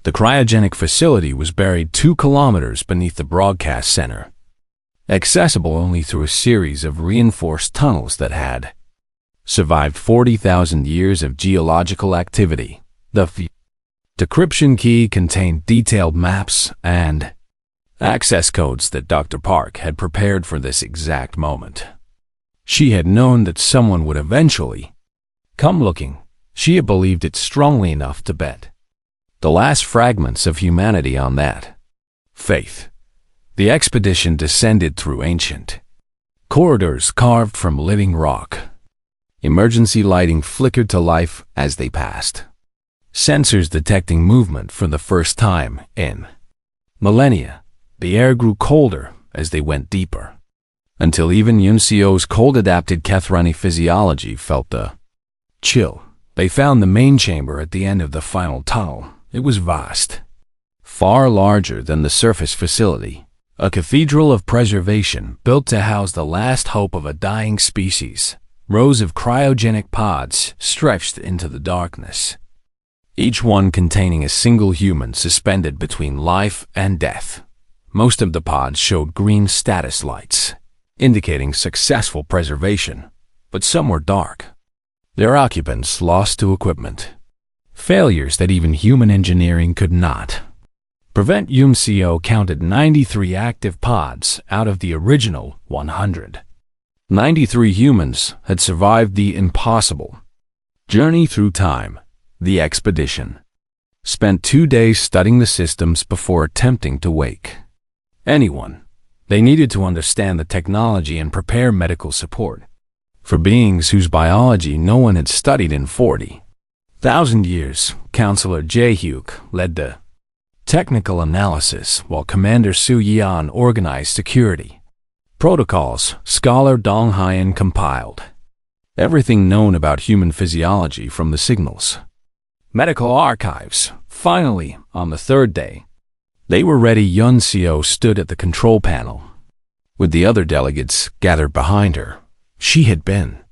The cryogenic facility was buried 2 kilometers beneath the broadcast center, accessible only through a series of reinforced tunnels that had survived 40,000 years of geological activity. The decryption key contained detailed maps and access codes that Dr. Park had prepared for this exact moment. She had known that someone would eventually come looking. She had believed it strongly enough to bet the last fragments of humanity on that faith. The expedition descended through ancient corridors carved from living rock. Emergency lighting flickered to life as they passed, sensors detecting movement for the first time in millennia. The air grew colder as they went deeper, until even Yunseo's cold-adapted Kethrani physiology felt the chill. They found the main chamber at the end of the final tunnel. It was vast, far larger than the surface facility, a cathedral of preservation built to house the last hope of a dying species. Rows of cryogenic pods stretched into the darkness, each one containing a single human suspended between life and death. Most of the pods showed green status lights, indicating successful preservation, but some were dark, their occupants lost to equipment. Failures that even human engineering could not prevent. Yumseo counted 93 active pods out of the original 100. 93 humans had survived the impossible journey through time. The expedition spent 2 days studying the systems before attempting to wake anyone. They needed to understand the technology and prepare medical support for beings whose biology no one had studied in 40,000 years. Counselor Jae-hyuk led the technical analysis, while Commander Su Yeon organized security protocols. Scholar Dong Hyen compiled everything known about human physiology from the signals medical archives. Finally, on the 3rd day, they were ready. Yunseo stood at the control panel, with the other delegates gathered behind her. She had been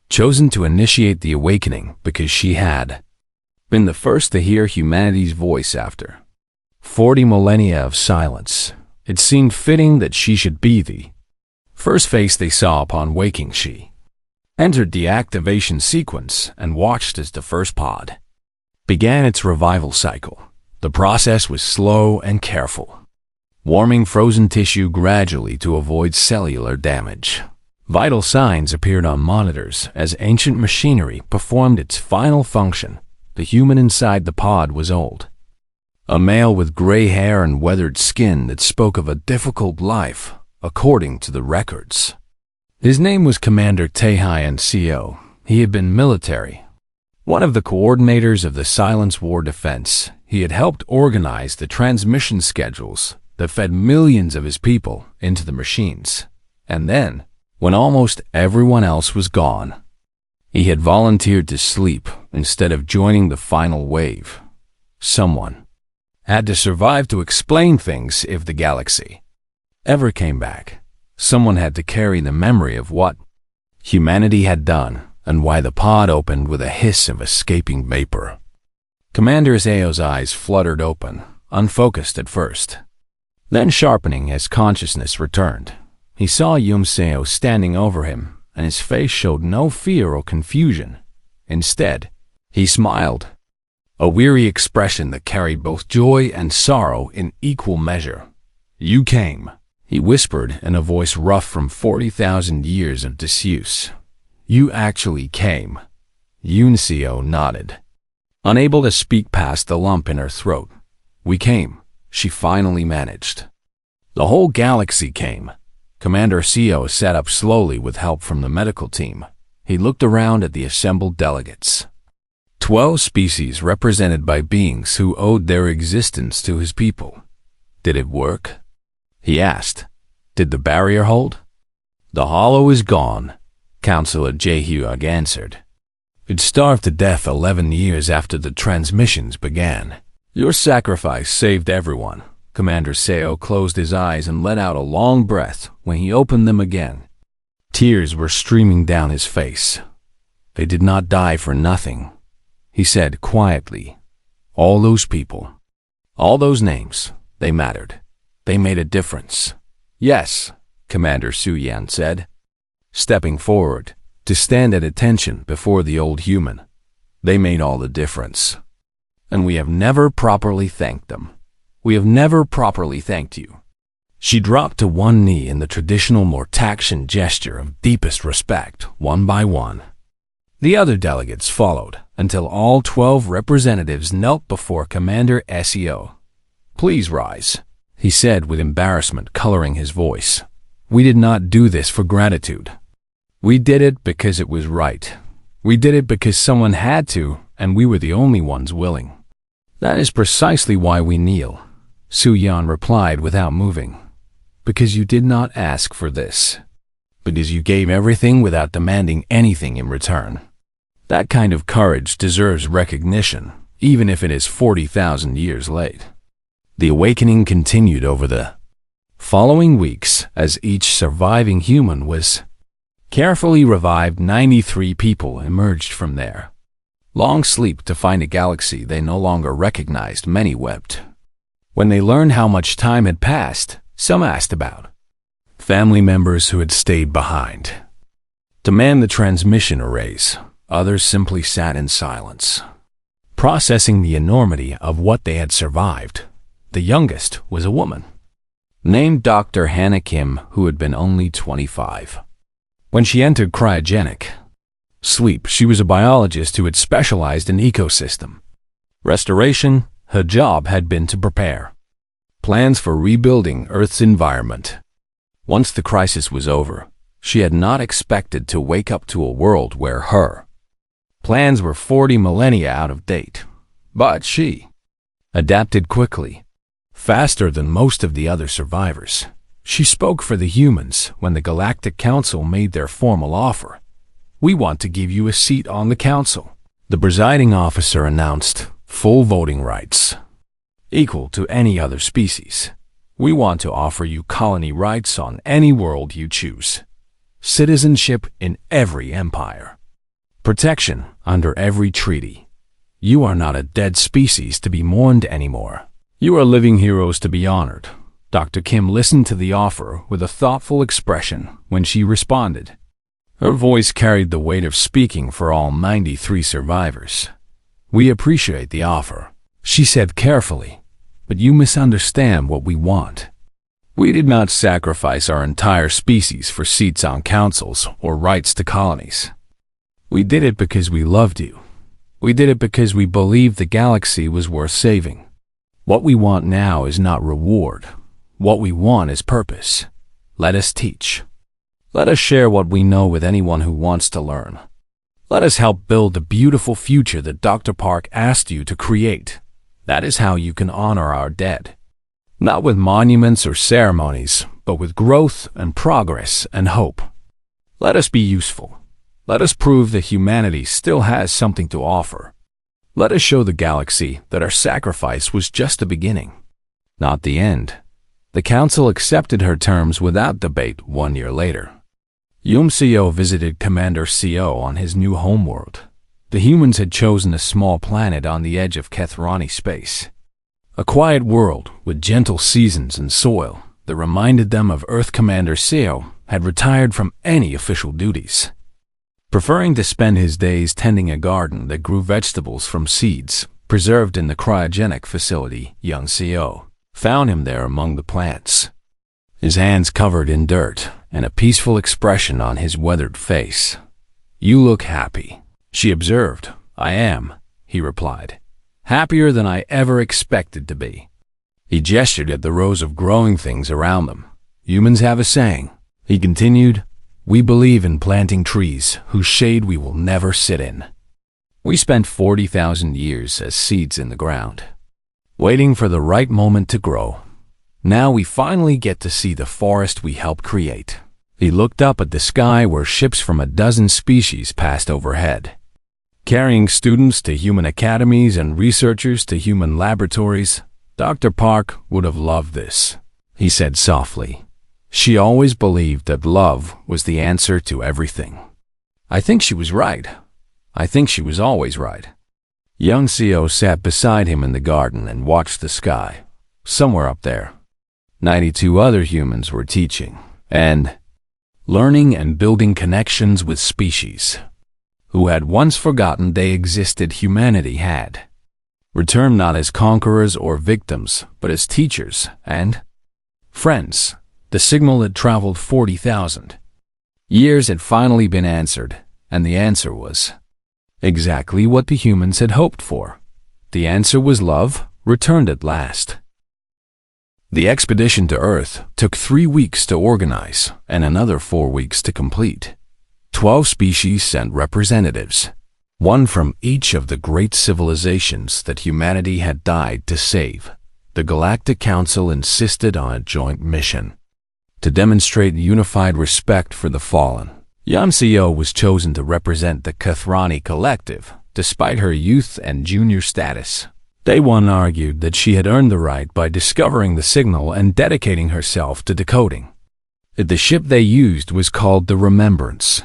chosen to initiate the awakening because she had been the first to hear humanity's voice after 40 millennia of silence. It seemed fitting that she should be the first face they saw upon waking. She entered the activation sequence and watched as the first pod began its revival cycle. The process was slow and careful, warming frozen tissue gradually to avoid cellular damage. Vital signs appeared on monitors as ancient machinery performed its final function. The human inside the pod was old, a male with gray hair and weathered skin that spoke of a difficult life, according to the records. His name was Commander Taehyun Seo. He had been military, one of the coordinators of the Silence War defense. He had helped organize the transmission schedules that fed millions of his people into the machines. And then, when almost everyone else was gone, he had volunteered to sleep instead of joining the final wave. Someone had to survive to explain things if the galaxy ever came back. Someone had to carry the memory of what humanity had done and why the pod opened with a hiss of escaping vapor. Commander Seo's eyes fluttered open, unfocused at first, then sharpening as consciousness returned. He saw Yumseo standing over him, and his face showed no fear or confusion. Instead, he smiled, a weary expression that carried both joy and sorrow in equal measure. "You came," he whispered in a voice rough from 40,000 years of disuse. "You actually came." Yunseo nodded, unable to speak past the lump in her throat. "We came," she finally managed. "The whole galaxy came." Commander Seo sat up slowly with help from the medical team. He looked around at the assembled delegates. 12 species represented by beings who owed their existence to his people. "Did it work?" he asked. "Did the barrier hold?" "The hollow is gone," Counselor Jae-hyuk answered. "It starved to death 11 years after the transmissions began. Your sacrifice saved everyone." Commander Seo closed his eyes and let out a long breath. When he opened them again, tears were streaming down his face. "They did not die for nothing," he said quietly. "All those people All those names, they mattered. They made a difference. Yes, Commander Su Yan said, stepping forward to stand at attention before the old human. They made all the difference. And we have never properly thanked them. We have never properly thanked you. She dropped to one knee in the traditional Mortaxian gesture of deepest respect, one by one. The other delegates followed until all 12 representatives knelt before Commander SEO. Please rise, he said with embarrassment coloring his voice. We did not do this for gratitude. We did it because it was right. We did it because someone had to, and we were the only ones willing. That is precisely why we kneel, Su Yan replied without moving. Because you did not ask for this. Because you gave everything without demanding anything in return. That kind of courage deserves recognition, even if it is 40,000 years late. The awakening continued over the following weeks as each surviving human was carefully revived. 93 people emerged from their long sleep to find a galaxy they no longer recognized. Many wept. When they learned how much time had passed, some asked about family members who had stayed behind to man the transmission arrays. Others simply sat in silence, processing the enormity of what they had survived. The youngest was a woman named Dr. Hannah Kim, who had been only 25. When she entered cryogenic sleep, she was a biologist who had specialized in ecosystem restoration. Her job had been to prepare plans for rebuilding Earth's environment. Once the crisis was over, she had not expected to wake up to a world where her plans were 40 millennia out of date. But she adapted quickly, faster than most of the other survivors. She spoke for the humans when the Galactic Council made their formal offer. We want to give you a seat on the council. The presiding officer announced full voting rights, equal to any other species. We want to offer you colony rights on any world you choose, citizenship in every empire, protection under every treaty. You are not a dead species to be mourned anymore. You are living heroes to be honored. Dr. Kim listened to the offer with a thoughtful expression when she responded. Her voice carried the weight of speaking for all 93 survivors. We appreciate the offer, she said carefully, but you misunderstand what we want. We did not sacrifice our entire species for seats on councils or rights to colonies. We did it because we loved you. We did it because we believed the galaxy was worth saving. What we want now is not reward. What we want is purpose. Let us teach. Let us share what we know with anyone who wants to learn. Let us help build the beautiful future that Dr. Park asked you to create. That is how you can honor our dead. Not with monuments or ceremonies, but with growth and progress and hope. Let us be useful. Let us prove that humanity still has something to offer. Let us show the galaxy that our sacrifice was just the beginning, not the end. The council accepted her terms without debate 1 year later. Yum-Seo visited Commander Seo on his new homeworld. The humans had chosen a small planet on the edge of Kethrani space. A quiet world with gentle seasons and soil that reminded them of Earth. Commander Seo had retired from any official duties, preferring to spend his days tending a garden that grew vegetables from seeds preserved in the cryogenic facility. Young Seo found him there among the plants, his hands covered in dirt and a peaceful expression on his weathered face. You look happy, she observed. I am, he replied, happier than I ever expected to be. He gestured at the rows of growing things around them. Humans have a saying, he continued. We believe in planting trees whose shade we will never sit in. We spent 40,000 years as seeds in the ground, waiting for the right moment to grow. Now we finally get to see the forest we helped create. He looked up at the sky where ships from a dozen species passed overhead, carrying students to human academies and researchers to human laboratories. Dr. Park would have loved this, he said softly. She always believed that love was the answer to everything. I think she was right. I think she was always right. Young Co sat beside him in the garden and watched the sky. Somewhere up there, 92 other humans were teaching and learning and building connections with species who had once forgotten they existed. Humanity had returned not as conquerors or victims, but as teachers and friends. The signal had traveled 40,000 years had finally been answered, and the answer was exactly what the humans had hoped for. The answer was love, returned at last. The expedition to Earth took 3 weeks to organize and another 4 weeks to complete. 12 species sent representatives, one from each of the great civilizations that humanity had died to save. The Galactic Council insisted on a joint mission to demonstrate unified respect for the fallen. Young Co was chosen to represent the Kathrani collective, despite her youth and junior status. Day One argued that she had earned the right by discovering the signal and dedicating herself to decoding it. The ship they used was called the Remembrance,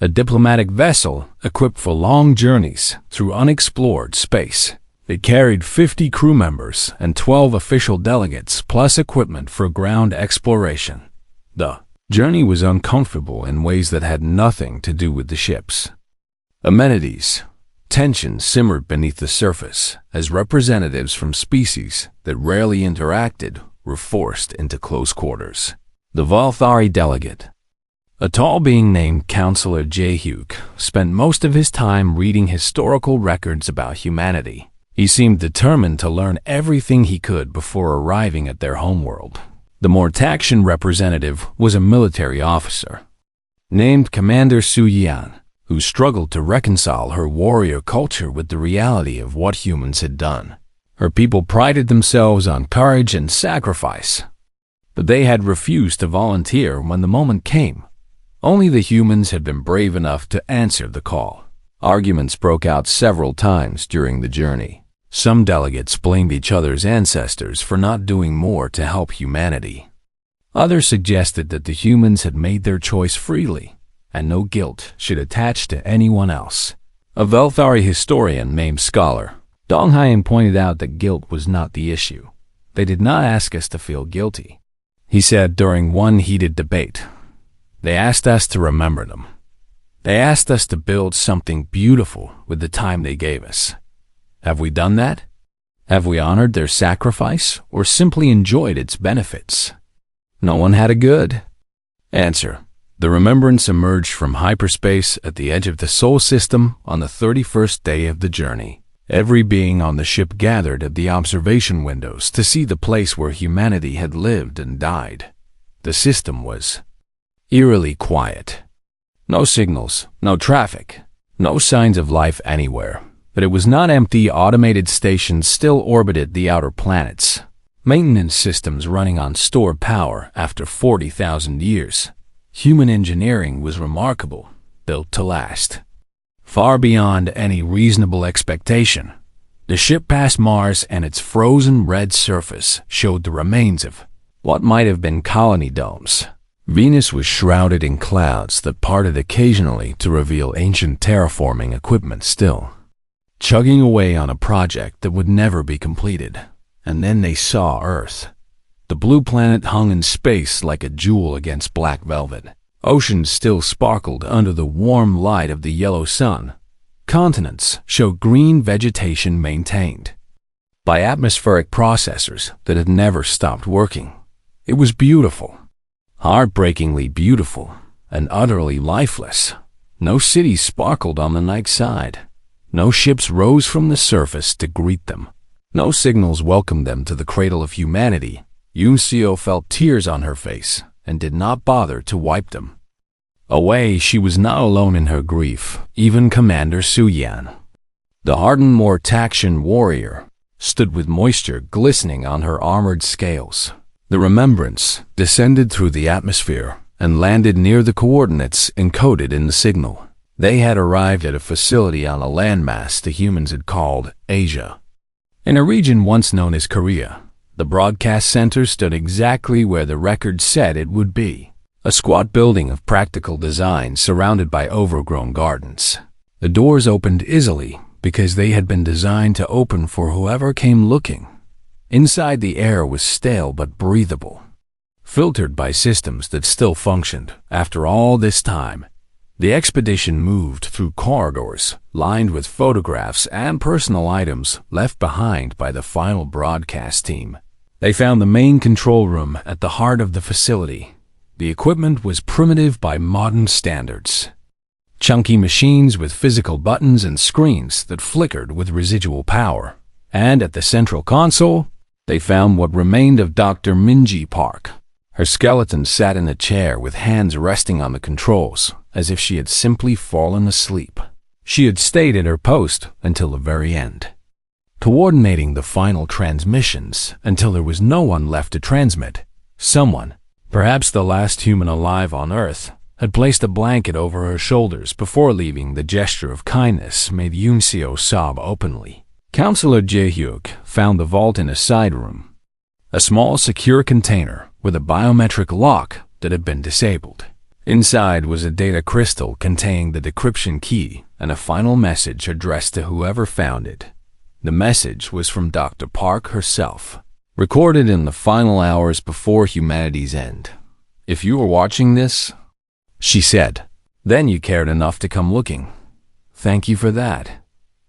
a diplomatic vessel equipped for long journeys through unexplored space. It carried 50 crew members and 12 official delegates, plus equipment for ground exploration. The journey was uncomfortable in ways that had nothing to do with the ship's amenities. Tension simmered beneath the surface as representatives from species that rarely interacted were forced into close quarters. The Valthari delegate, a tall being named Counselor Jehuk, spent most of his time reading historical records about humanity. He seemed determined to learn everything he could before arriving at their homeworld. The Mortaxian representative was a military officer named Commander Su Yan, who struggled to reconcile her warrior culture with the reality of what humans had done. Her people prided themselves on courage and sacrifice, but they had refused to volunteer when the moment came. Only the humans had been brave enough to answer the call. Arguments broke out several times during the journey. Some delegates blamed each other's ancestors for not doing more to help humanity. Others suggested that the humans had made their choice freely, and no guilt should attach to anyone else. A Velthari historian named Scholar Donghayan pointed out that guilt was not the issue. They did not ask us to feel guilty. He said during one heated debate, they asked us to remember them. They asked us to build something beautiful with the time they gave us. Have we done that? Have we honored their sacrifice or simply enjoyed its benefits? No one had a good answer. The Remembrance emerged from hyperspace at the edge of the Sol system on the 31st day of the journey. Every being on the ship gathered at the observation windows to see the place where humanity had lived and died. The system was eerily quiet. No signals, no traffic, no signs of life anywhere. But it was not empty. Automated stations still orbited the outer planets. Maintenance systems running on stored power after 40,000 years. Human engineering was remarkable, built to last. Far beyond any reasonable expectation. The ship passed Mars and its frozen red surface showed the remains of what might have been colony domes. Venus was shrouded in clouds that parted occasionally to reveal ancient terraforming equipment still chugging away on a project that would never be completed. And then they saw Earth. The blue planet hung in space like a jewel against black velvet. Oceans still sparkled under the warm light of the yellow sun. Continents showed green vegetation maintained by atmospheric processors that had never stopped working. It was beautiful, heartbreakingly beautiful, and utterly lifeless. No cities sparkled on the night side. No ships rose from the surface to greet them. No signals welcomed them to the cradle of humanity. Yoon Seo felt tears on her face and did not bother to wipe them away. She was not alone in her grief. Even Commander Su Yan, the hardened Mortaxian warrior, stood with moisture glistening on her armored scales. The Remembrance descended through the atmosphere and landed near the coordinates encoded in the signal. They had arrived at a facility on a landmass the humans had called Asia. In a region once known as Korea, the broadcast center stood exactly where the record said it would be. A squat building of practical design surrounded by overgrown gardens. The doors opened easily, because they had been designed to open for whoever came looking. Inside, the air was stale but breathable, filtered by systems that still functioned after all this time. The expedition moved through corridors lined with photographs and personal items left behind by the final broadcast team. They found the main control room at the heart of the facility. The equipment was primitive by modern standards. Chunky machines with physical buttons and screens that flickered with residual power. And at the central console, they found what remained of Dr. Minji Park. Her skeleton sat in a chair with hands resting on the controls, as if she had simply fallen asleep. She had stayed at her post until the very end, coordinating the final transmissions until there was no one left to transmit. Someone, perhaps the last human alive on Earth, had placed a blanket over her shoulders before leaving. The gesture of kindness made Yunseo sob openly. Counselor Jae-hyuk found the vault in a side room, a small secure container with a biometric lock that had been disabled. Inside was a data crystal containing the decryption key and a final message addressed to whoever found it. The message was from Dr. Park herself, recorded in the final hours before humanity's end. "If you were watching this," she said, "then you cared enough to come looking. Thank you for that.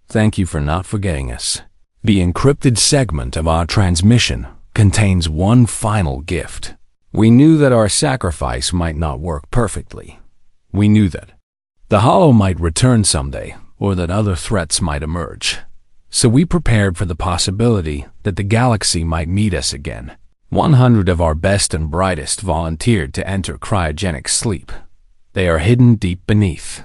Thank you for not forgetting us." The encrypted segment of our transmission contains one final gift. We knew that our sacrifice might not work perfectly. We knew that the Hollow might return someday, or that other threats might emerge. So we prepared for the possibility that the galaxy might meet us again. 100 of our best and brightest volunteered to enter cryogenic sleep. They are hidden deep beneath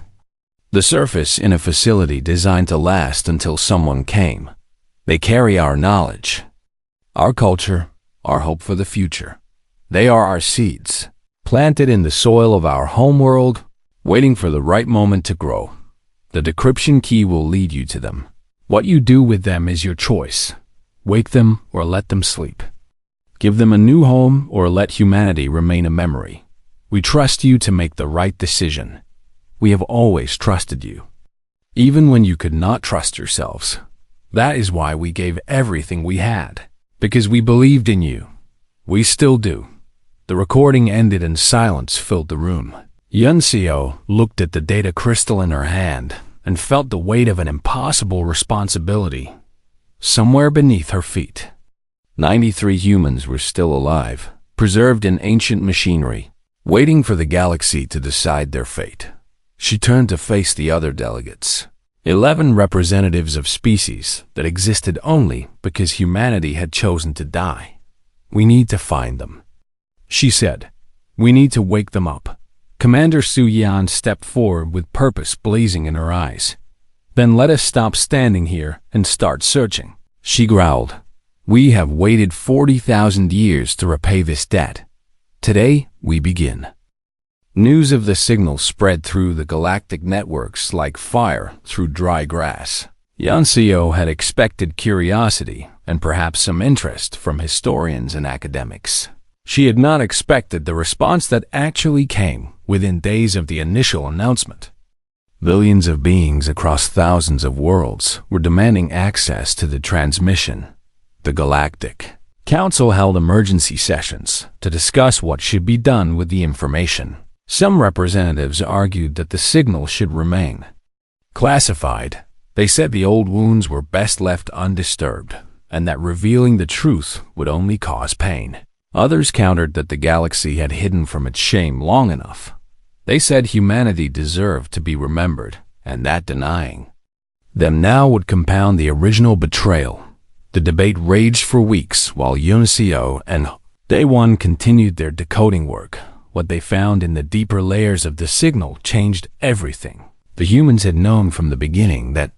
the surface in a facility designed to last until someone came. They carry our knowledge, our culture, our hope for the future. They are our seeds, planted in the soil of our homeworld, waiting for the right moment to grow. The decryption key will lead you to them. What you do with them is your choice. Wake them or let them sleep. Give them a new home or let humanity remain a memory. We trust you to make the right decision. We have always trusted you, even when you could not trust yourselves. That is why we gave everything we had, because we believed in you. We still do. The recording ended and silence filled the room. Yunseo looked at the data crystal in her hand and felt the weight of an impossible responsibility somewhere beneath her feet. 93 humans were still alive, preserved in ancient machinery, waiting for the galaxy to decide their fate. She turned to face the other delegates. 11 representatives of species that existed only because humanity had chosen to die. "We need to find them," she said. "We need to wake them up." Commander Su Yan stepped forward with purpose blazing in her eyes. "Then let us stop standing here and start searching," she growled. "We have waited 40,000 years to repay this debt. Today, we begin." News of the signal spread through the galactic networks like fire through dry grass. Yunseo had expected curiosity and perhaps some interest from historians and academics. She had not expected the response that actually came within days of the initial announcement. Billions of beings across thousands of worlds were demanding access to the transmission. The Galactic Council held emergency sessions to discuss what should be done with the information. Some representatives argued that the signal should remain classified. They said the old wounds were best left undisturbed, and that revealing the truth would only cause pain. Others countered that the galaxy had hidden from its shame long enough. They said humanity deserved to be remembered, and that denying them now would compound the original betrayal. The debate raged for weeks while Yunseo and Day One continued their decoding work. What they found in the deeper layers of the signal changed everything. The humans had known from the beginning that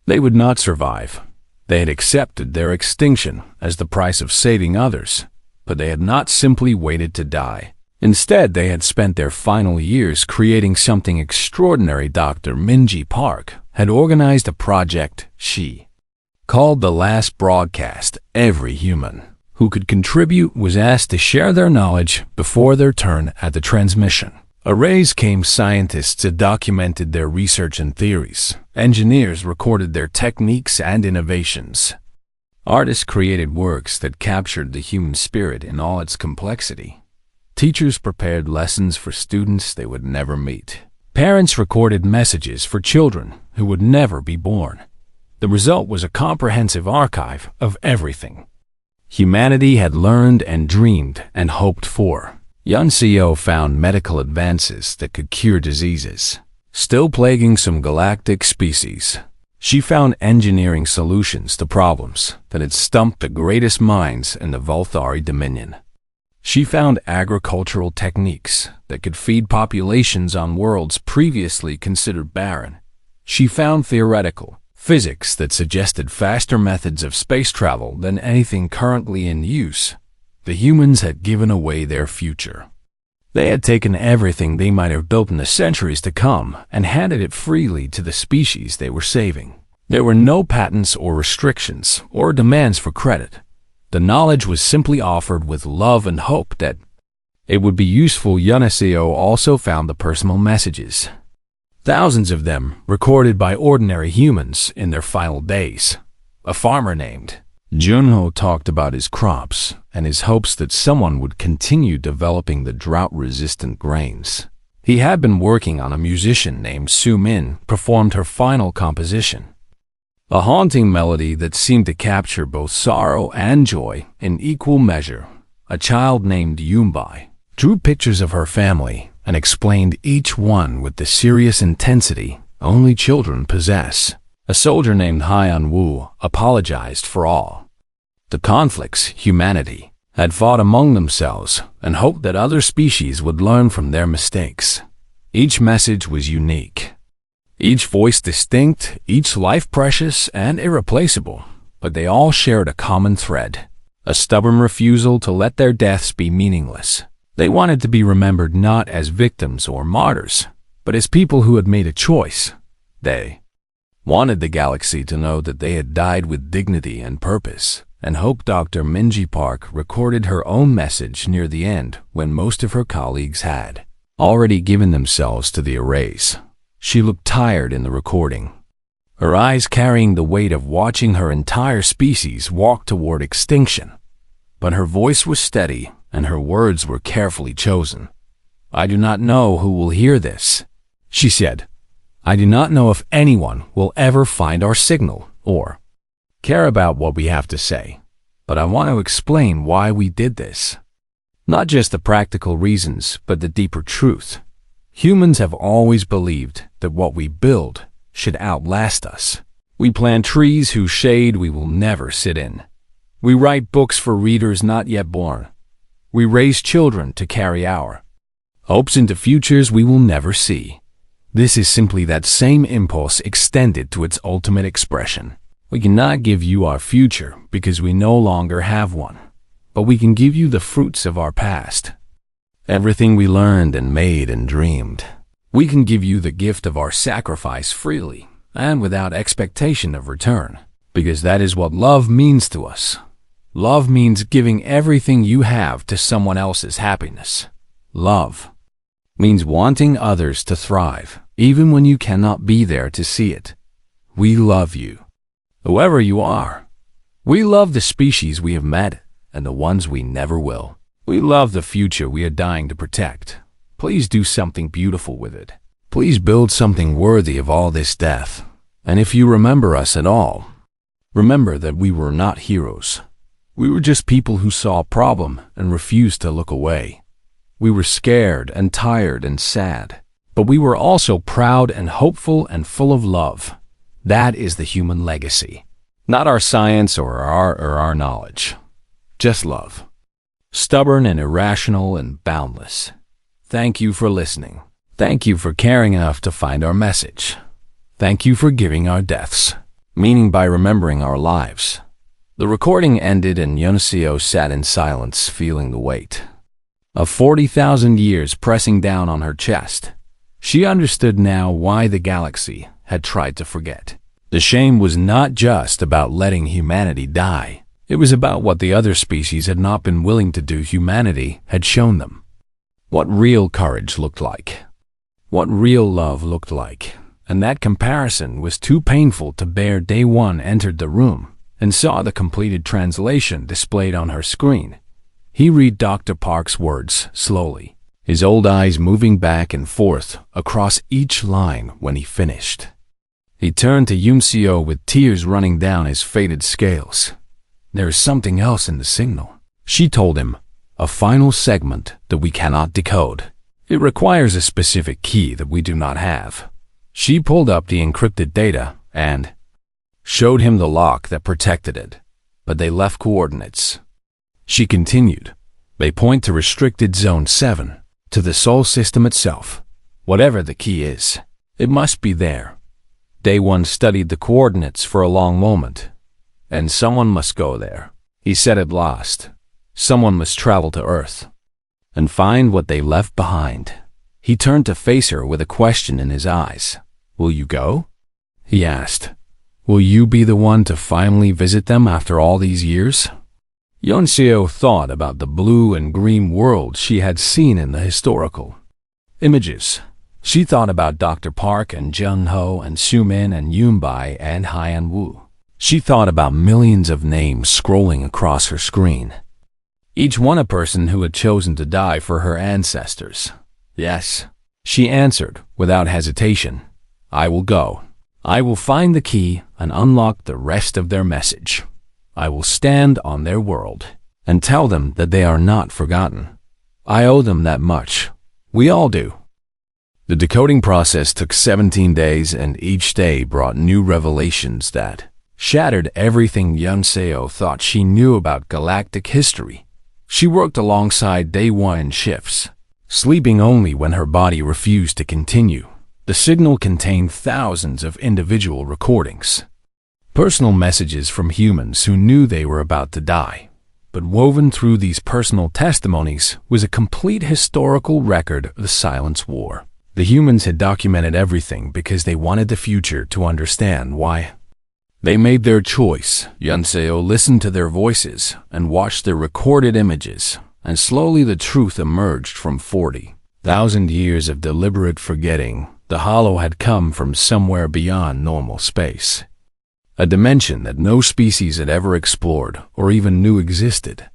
they would not survive. They had accepted their extinction as the price of saving others, but they had not simply waited to die. Instead, they had spent their final years creating something extraordinary. Dr. Minji Park had organized a project she called The Last Broadcast. Every human who could contribute was asked to share their knowledge before their turn at the transmission. Arrays came scientists that documented their research and theories. Engineers recorded their techniques and innovations. Artists created works that captured the human spirit in all its complexity. Teachers prepared lessons for students they would never meet. Parents recorded messages for children who would never be born. The result was a comprehensive archive of everything humanity had learned and dreamed and hoped for. Yuncio found medical advances that could cure diseases still plaguing some galactic species. She found engineering solutions to problems that had stumped the greatest minds in the Volthari Dominion. She found agricultural techniques that could feed populations on worlds previously considered barren. She found theoretical physics that suggested faster methods of space travel than anything currently in use. The humans had given away their future. They had taken everything they might have built in the centuries to come and handed it freely to the species they were saving. There were no patents or restrictions or demands for credit. The knowledge was simply offered with love and hope that it would be useful. Yuncio also found the personal messages, thousands of them recorded by ordinary humans in their final days. A farmer named Junho talked about his crops and his hopes that someone would continue developing the drought-resistant grains. He had been working on a musician named Su Min performed her final composition, a haunting melody that seemed to capture both sorrow and joy in equal measure. A child named Yumbai drew pictures of her family and explained each one with the serious intensity only children possess. A soldier named Haiyan Wu apologized for all the conflicts humanity had fought among themselves and hoped that other species would learn from their mistakes. Each message was unique, each voice distinct, each life precious and irreplaceable, but they all shared a common thread, a stubborn refusal to let their deaths be meaningless. They wanted to be remembered not as victims or martyrs, but as people who had made a choice. They wanted the galaxy to know that they had died with dignity and purpose, and hoped Dr. Minji Park recorded her own message near the end when most of her colleagues had already given themselves to the arrays. She looked tired in the recording, her eyes carrying the weight of watching her entire species walk toward extinction. But her voice was steady and her words were carefully chosen. "I do not know who will hear this," she said. "I do not know if anyone will ever find our signal or care about what we have to say, but I want to explain why we did this. Not just the practical reasons, but the deeper truth. Humans have always believed that what we build should outlast us. We plant trees whose shade we will never sit in. We write books for readers not yet born. We raise children to carry our hopes into futures we will never see. This is simply that same impulse extended to its ultimate expression. We cannot give you our future because we no longer have one, but we can give you the fruits of our past. Everything we learned and made and dreamed. We can give you the gift of our sacrifice freely and without expectation of return, because that is what love means to us. Love means giving everything you have to someone else's happiness. Love means wanting others to thrive, even when you cannot be there to see it. We love you, whoever you are. We love the species we have met and the ones we never will. We love the future we are dying to protect. Please do something beautiful with it. Please build something worthy of all this death. And if you remember us at all, remember that we were not heroes. We were just people who saw a problem and refused to look away. We were scared and tired and sad, but we were also proud and hopeful and full of love. That is the human legacy. Not our science or our knowledge. Just love. Stubborn and irrational and boundless. Thank you for listening. Thank you for caring enough to find our message. Thank you for giving our deaths meaning by remembering our lives. The recording ended and Yuncio sat in silence, feeling the weight of 40,000 years pressing down on her chest. She understood now why the galaxy had tried to forget. The shame was not just about letting humanity die. It was about what the other species had not been willing to do. Humanity had shown them what real courage looked like, what real love looked like, and that comparison was too painful to bear. Day one entered the room and saw the completed translation displayed on her screen. He read Dr. Park's words slowly, his old eyes moving back and forth across each line when he finished. He turned to Yuncio with tears running down his faded scales. "There is something else in the signal," she told him, "a final segment that we cannot decode. It requires a specific key that we do not have." She pulled up the encrypted data and showed him the lock that protected it, but they left coordinates. She continued, "They point to restricted zone 7, to the Sol system itself. Whatever the key is, it must be there." Day one studied the coordinates for a long moment. "And someone must go there," he said at last. "Someone must travel to Earth and find what they left behind." He turned to face her with a question in his eyes. "Will you go?" he asked. "Will you be the one to finally visit them after all these years?" Yuncio thought about the blue and green world she had seen in the historical images. She thought about Dr. Park and Jung-ho and Sumin and Yunbai and Hyan Wu. She thought about millions of names scrolling across her screen, each one a person who had chosen to die for her ancestors. "Yes," she answered without hesitation. "I will go. I will find the key and unlock the rest of their message. I will stand on their world and tell them that they are not forgotten. I owe them that much. We all do." The decoding process took 17 days, and each day brought new revelations that shattered everything Yuncio thought she knew about galactic history. She worked alongside Day one in shifts, sleeping only when her body refused to continue. The signal contained thousands of individual recordings, personal messages from humans who knew they were about to die. But woven through these personal testimonies was a complete historical record of the Silent War. The humans had documented everything because they wanted the future to understand why they made their choice. Yuncio listened to their voices and watched their recorded images, and slowly the truth emerged from 40,000 years of deliberate forgetting. The hollow had come from somewhere beyond normal space, a dimension that no species had ever explored or even knew existed.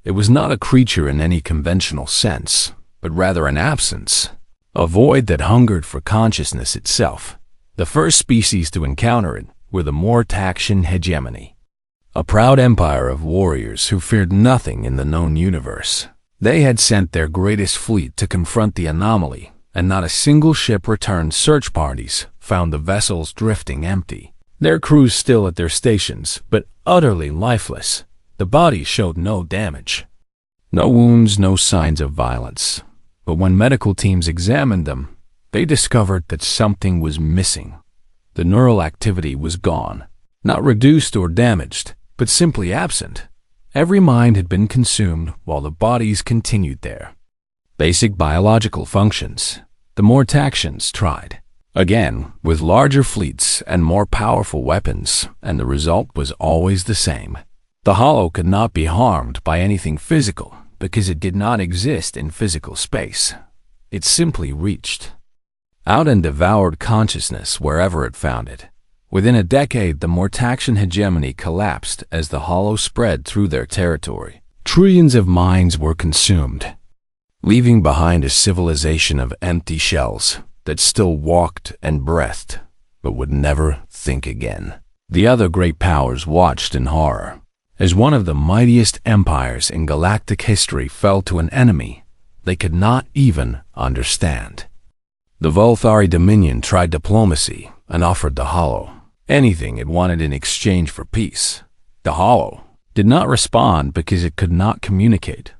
It was not a creature in any conventional sense, but rather an absence, a void that hungered for consciousness itself. The first species to encounter it were the Mortaxian hegemony, a proud empire of warriors who feared nothing in the known universe. They had sent their greatest fleet to confront the anomaly, and not a single ship returned. Search parties found the vessels drifting empty, their crews still at their stations, but utterly lifeless. The bodies showed no damage, no wounds, no signs of violence. But when medical teams examined them, they discovered that something was missing. The neural activity was gone, not reduced or damaged, but simply absent. Every mind had been consumed while the bodies continued their basic biological functions. The Mortaxians tried again with larger fleets and more powerful weapons, and the result was always the same. The hollow could not be harmed by anything physical because it did not exist in physical space. It simply reached out and devoured consciousness wherever it found it. Within a decade, the Mortaxian hegemony collapsed as the hollow spread through their territory. Trillions of minds were consumed, leaving behind a civilization of empty shells that still walked and breathed, but would never think again. The other great powers watched in horror as one of the mightiest empires in galactic history fell to an enemy they could not even understand. The Volthari Dominion tried diplomacy and offered the hollow anything it wanted in exchange for peace. The hollow did not respond because it could not communicate.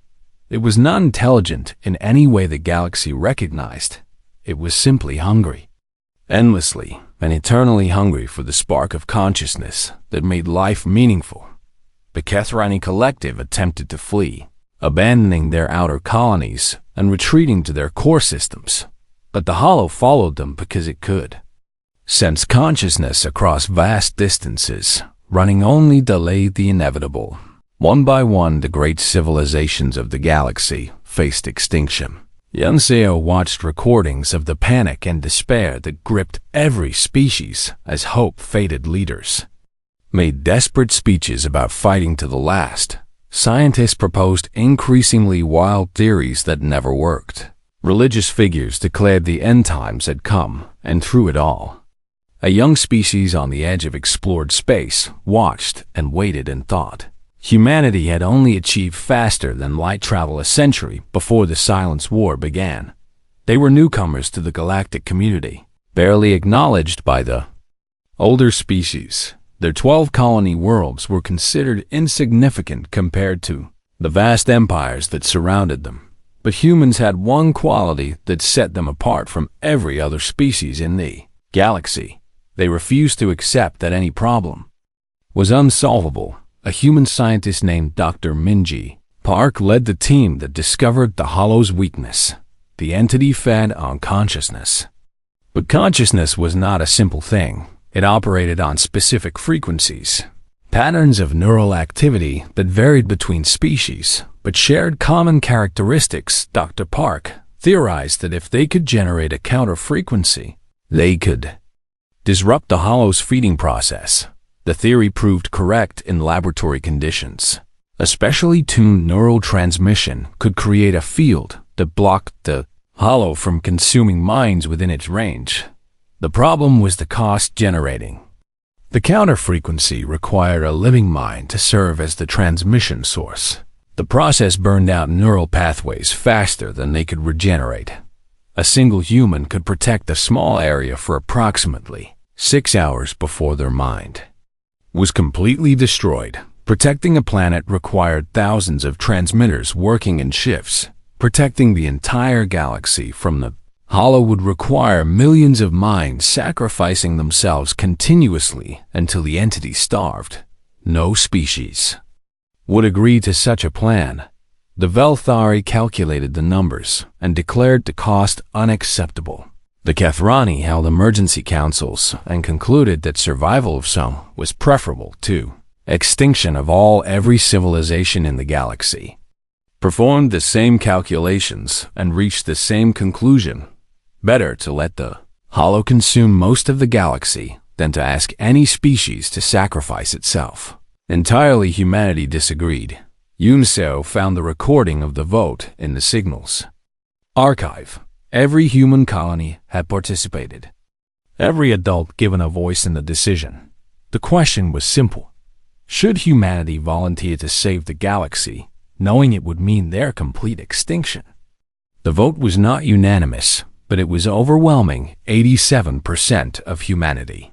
It was not intelligent in any way the galaxy recognized. It was simply hungry, endlessly and eternally hungry for the spark of consciousness that made life meaningful. The Kethrani collective attempted to flee, abandoning their outer colonies and retreating to their core systems. But the hollow followed them because it could sense consciousness across vast distances. Running only delayed the inevitable. One by one, the great civilizations of the galaxy faced extinction. Yunseo watched recordings of the panic and despair that gripped every species as hope-fated leaders made desperate speeches about fighting to the last. Scientists proposed increasingly wild theories that never worked. Religious figures declared the end times had come, and through it all, a young species on the edge of explored space watched and waited and thought. Humanity had only achieved faster than light travel a century before the Silence War began. They were newcomers to the galactic community, barely acknowledged by the older species. Their 12 colony worlds were considered insignificant compared to the vast empires that surrounded them. But humans had one quality that set them apart from every other species in the galaxy. They refused to accept that any problem was unsolvable. A human scientist named Dr. Minji Park led the team that discovered the Hollow's weakness. The entity fed on consciousness. But consciousness was not a simple thing. It operated on specific frequencies, patterns of neural activity that varied between species, but shared common characteristics. Dr. Park theorized that if they could generate a counter-frequency, they could disrupt the Hollow's feeding process. The theory proved correct in laboratory conditions. A specially tuned neural transmission could create a field that blocked the Hollow from consuming minds within its range. The problem was the cost generating. The counter-frequency required a living mind to serve as the transmission source. The process burned out neural pathways faster than they could regenerate. A single human could protect a small area for approximately 6 hours before their mind was completely destroyed. Protecting a planet required thousands of transmitters working in shifts. Protecting the entire galaxy from the Hollow would require millions of minds sacrificing themselves continuously until the entity starved. No species would agree to such a plan. The Velthari calculated the numbers and declared the cost unacceptable. The Kathrani held emergency councils and concluded that survival of some was preferable to extinction of all. Every civilization in the galaxy performed the same calculations and reached the same conclusion. Better to let the Hollow consume most of the galaxy than to ask any species to sacrifice itself. Entirely humanity disagreed. Yunseo found the recording of the vote in the signals archive. Every human colony had participated. Every adult given a voice in the decision. The question was simple. Should humanity volunteer to save the galaxy, knowing it would mean their complete extinction? The vote was not unanimous, but it was overwhelming. 87% of humanity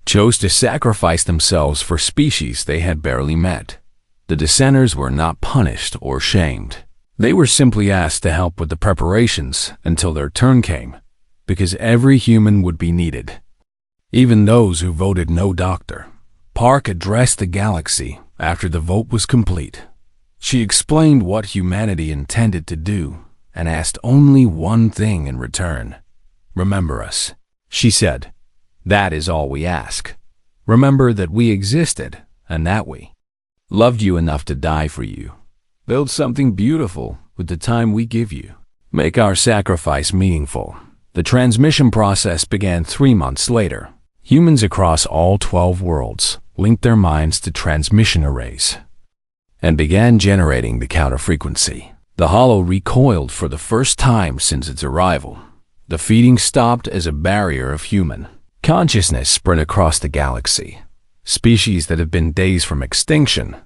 chose to sacrifice themselves for species they had barely met. The dissenters were not punished or shamed. They were simply asked to help with the preparations until their turn came, because every human would be needed. Even those who voted no. Dr. Park addressed the galaxy after the vote was complete. She explained what humanity intended to do and asked only one thing in return. Remember us, she said. That is all we ask. Remember that we existed and that we loved you enough to die for you. Build something beautiful with the time we give you. Make our sacrifice meaningful. The transmission process began 3 months later. Humans across all 12 worlds linked their minds to transmission arrays and began generating the counter-frequency. The Hollow recoiled for the first time since its arrival. The feeding stopped as a barrier of human consciousness spread across the galaxy. Species that had been days from extinction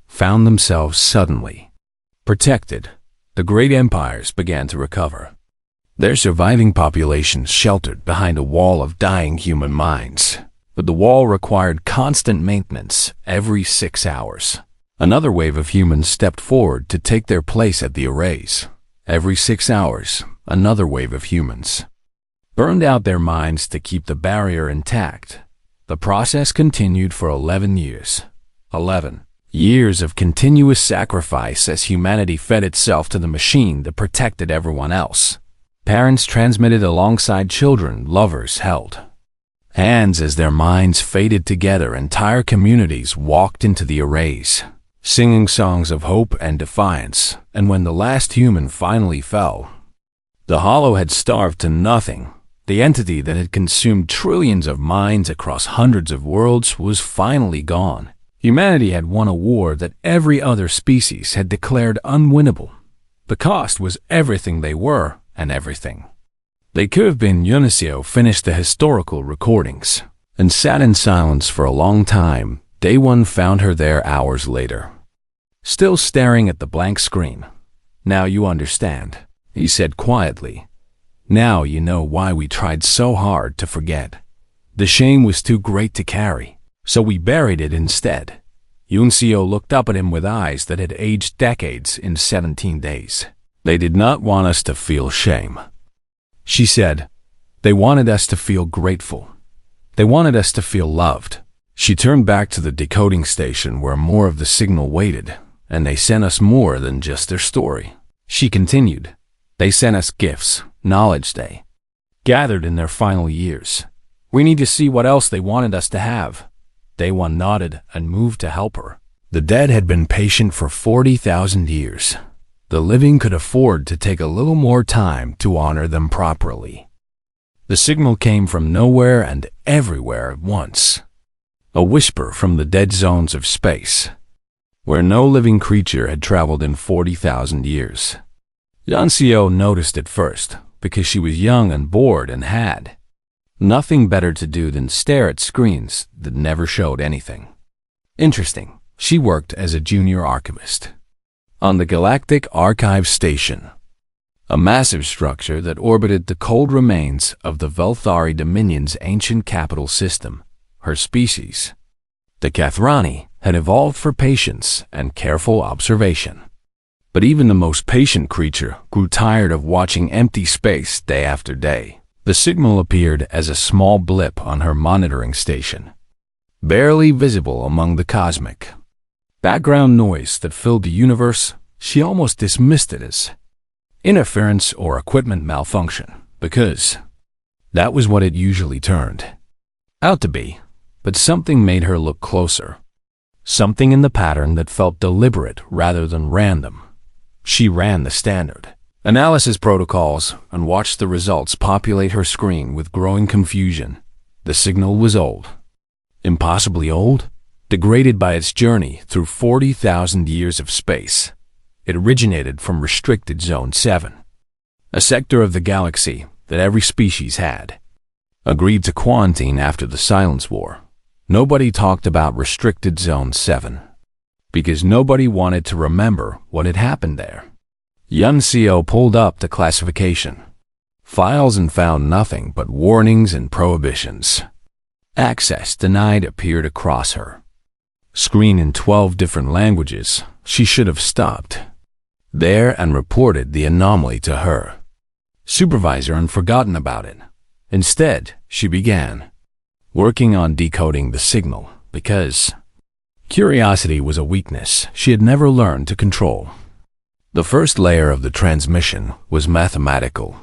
found themselves suddenly protected. The great empires began to recover. Their surviving populations sheltered behind a wall of dying human minds. But the wall required constant maintenance every 6 hours. Another wave of humans stepped forward to take their place at the arrays. Every 6 hours, another wave of humans burned out their minds to keep the barrier intact. The process continued for 11 years. 11 years of continuous sacrifice as humanity fed itself to the machine that protected everyone else. Parents transmitted alongside children, lovers held hands as their minds faded together. Entire communities walked into the arrays, singing songs of hope and defiance. And when the last human finally fell, The Hollow had starved to nothing. The entity that had consumed trillions of minds across hundreds of worlds was finally gone. Humanity had won a war that every other species had declared unwinnable. The cost was everything they were and everything. They could have been. Yunisio finished the historical recordings and sat in silence for a long time. Day one found her there hours later, still staring at the blank screen. "Now you understand," he said quietly. "Now you know why we tried so hard to forget. The shame was too great to carry, so we buried it instead." Yunseo looked up at him with eyes that had aged decades in 17 days. "They did not want us to feel shame," she said. "They wanted us to feel grateful. They wanted us to feel loved." She turned back to the decoding station where more of the signal waited, and they sent us more than just their story. She continued. "They sent us gifts, knowledge they gathered in their final years. We need to see what else they wanted us to have." Day one nodded and moved to help her. The dead had been patient for 40,000 years. The living could afford to take a little more time to honor them properly. The signal came from nowhere and everywhere at once. A whisper from the dead zones of space, where no living creature had traveled in 40,000 years. Yunseo noticed it first, because she was young and bored and had nothing better to do than stare at screens that never showed anything interesting. She worked as a junior archivist on the Galactic Archive Station, a massive structure that orbited the cold remains of the Velthari Dominion's ancient capital system. Her species, the Kathrani, had evolved for patience and careful observation. But even the most patient creature grew tired of watching empty space day after day. The signal appeared as a small blip on her monitoring station, barely visible among the cosmic background noise that filled the universe. She almost dismissed it as interference or equipment malfunction, because that was what it usually turned out to be. But something made her look closer, something in the pattern that felt deliberate rather than random. She ran the standard analysis protocols and watched the results populate her screen with growing confusion. The signal was old, impossibly old, degraded by its journey through 40,000 years of space. It originated from Restricted Zone 7, a sector of the galaxy that every species had agreed to quarantine after the Silence War. Nobody talked about Restricted Zone 7, because nobody wanted to remember what had happened there. Yunseo pulled up the classification files and found nothing but warnings and prohibitions. Access denied appeared across her screen in 12 different languages. She should have stopped there and reported the anomaly to her supervisor and forgotten about it. Instead, she began working on decoding the signal, because curiosity was a weakness she had never learned to control. The first layer of the transmission was mathematical,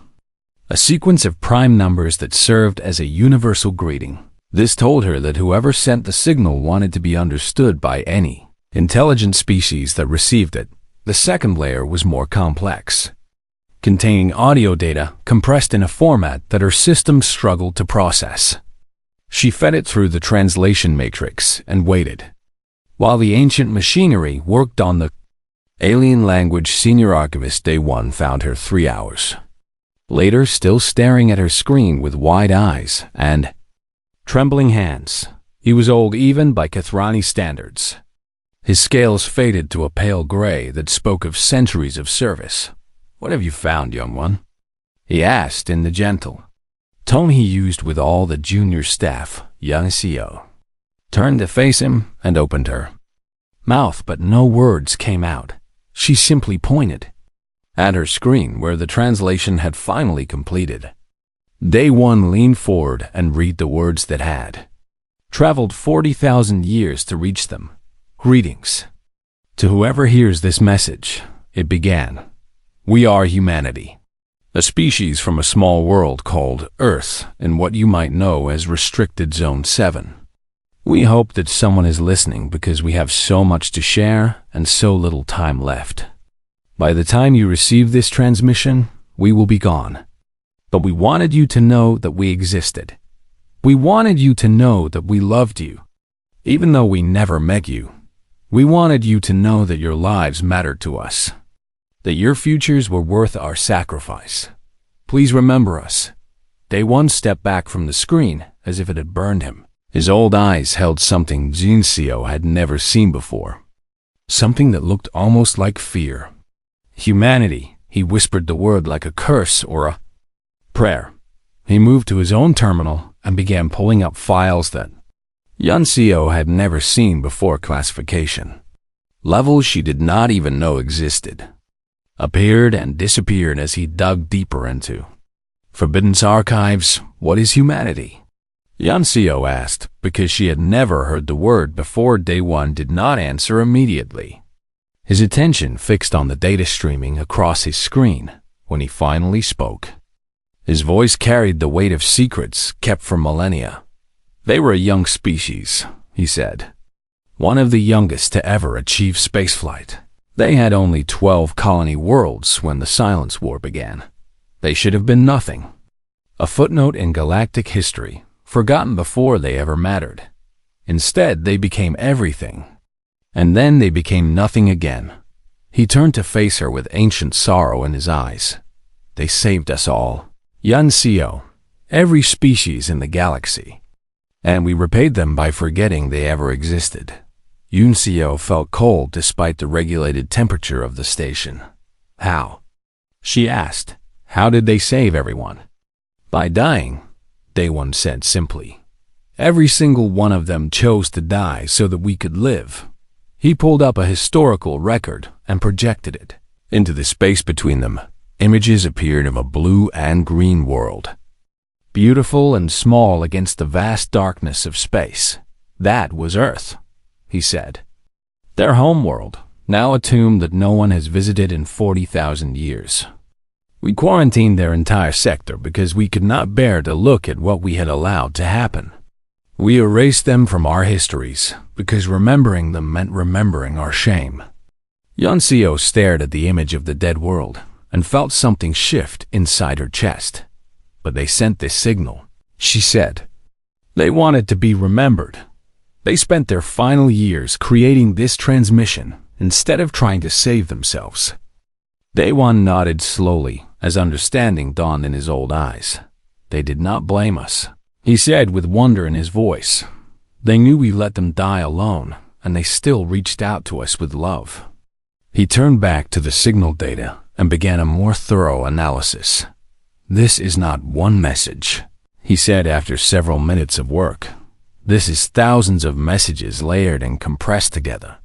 a sequence of prime numbers that served as a universal greeting. This told her that whoever sent the signal wanted to be understood by any intelligent species that received it. The second layer was more complex, containing audio data compressed in a format that her system struggled to process. She fed it through the translation matrix and waited, while the ancient machinery worked on the alien language. Senior Archivist Day 1 found her 3 hours later, still staring at her screen with wide eyes and trembling hands. He was old even by Kathrani standards. His scales faded to a pale gray that spoke of centuries of service. "What have you found, young one?" he asked in the gentle tone he used with all the junior staff. Yunseo turned to face him and opened her mouth, but no words came out. She simply pointed at her screen where the translation had finally completed. Day 1 leaned forward and read the words that had traveled 40,000 years to reach them. "Greetings to whoever hears this message," it began. "We are humanity, a species from a small world called Earth in what you might know as Restricted Zone 7. We hope that someone is listening because we have so much to share and so little time left. By the time you receive this transmission, we will be gone. But we wanted you to know that we existed. We wanted you to know that we loved you. Even though we never met you, we wanted you to know that your lives mattered to us, that your futures were worth our sacrifice. Please remember us." Day One stepped back from the screen as if it had burned him. His old eyes held something Juncio had never seen before, something that looked almost like fear. "Humanity," he whispered the word like a curse or a prayer. He moved to his own terminal and began pulling up files that Juncio had never seen before. Classification levels she did not even know existed appeared and disappeared as he dug deeper into Forbidden's archives. "What is humanity?" Juncio asked, because she had never heard the word before. Day One did not answer immediately. His attention fixed on the data streaming across his screen when he finally spoke. His voice carried the weight of secrets kept for millennia. "They were a young species," he said. "One of the youngest to ever achieve spaceflight. They had only 12 colony worlds when the Silence War began. They should have been nothing. A footnote in galactic history, forgotten before they ever mattered. Instead, they became everything. And then they became nothing again." He turned to face her with ancient sorrow in his eyes. "They saved us all. Juncio, every species in the galaxy. And we repaid them by forgetting they ever existed." Juncio felt cold despite the regulated temperature of the station. "How?" she asked. "How did they save everyone?" "By dying," Day One said simply. "Every single one of them chose to die so that we could live." He pulled up a historical record and projected it. Into the space between them, images appeared of a blue and green world, beautiful and small against the vast darkness of space. "That was Earth," he said. "Their homeworld, now a tomb that no one has visited in 40,000 years. We quarantined their entire sector because we could not bear to look at what we had allowed to happen. We erased them from our histories because remembering them meant remembering our shame." Juncio stared at the image of the dead world and felt something shift inside her chest. "But they sent this signal," she said. "They wanted to be remembered. They spent their final years creating this transmission instead of trying to save themselves." Day One nodded slowly as understanding dawned in his old eyes. "They did not blame us," he said with wonder in his voice. "They knew we let them die alone, and they still reached out to us with love." He turned back to the signal data and began a more thorough analysis. "This is not one message," he said after several minutes of work. "This is thousands of messages layered and compressed together.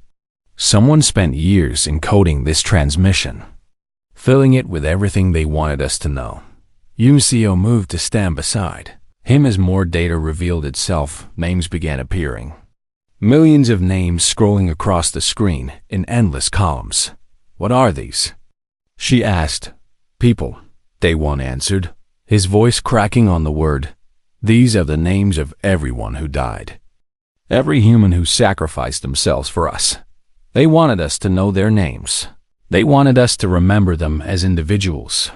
Someone spent years encoding this transmission, filling it with everything they wanted us to know." Juncio moved to stand beside him as more data revealed itself. Names began appearing. Millions of names scrolling across the screen in endless columns. "What are these?" she asked. "People," Day One answered, his voice cracking on the word. "These are the names of everyone who died. Every human who sacrificed themselves for us. They wanted us to know their names. They wanted us to remember them as individuals,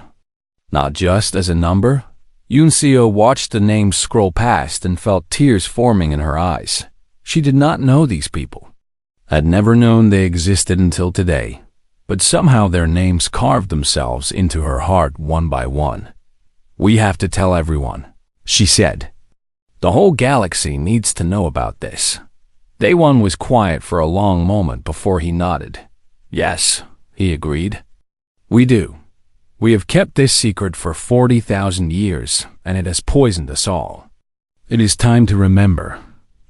not just as a number." Juncio watched the names scroll past and felt tears forming in her eyes. She did not know these people, had never known they existed until today, but somehow their names carved themselves into her heart one by one. "We have to tell everyone," she said. "The whole galaxy needs to know about this." Day One was quiet for a long moment before he nodded. "Yes," he agreed. "We do. We have kept this secret for 40,000 years, and it has poisoned us all. It is time to remember."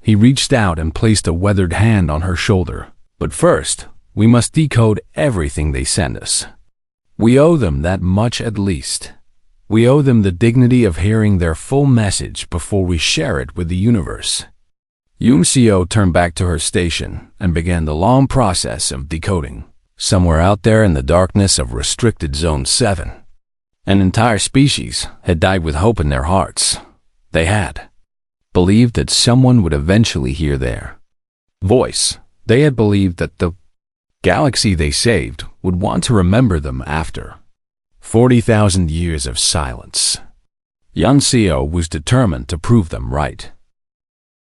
He reached out and placed a weathered hand on her shoulder. "But first, we must decode everything they send us. We owe them that much at least. We owe them the dignity of hearing their full message before we share it with the universe." Juncio turned back to her station and began the long process of decoding. Somewhere out there in the darkness of Restricted Zone 7, an entire species had died with hope in their hearts. They had believed that someone would eventually hear their voice. They had believed that the galaxy they saved would want to remember them after 40,000 years of silence. Yunseo was determined to prove them right.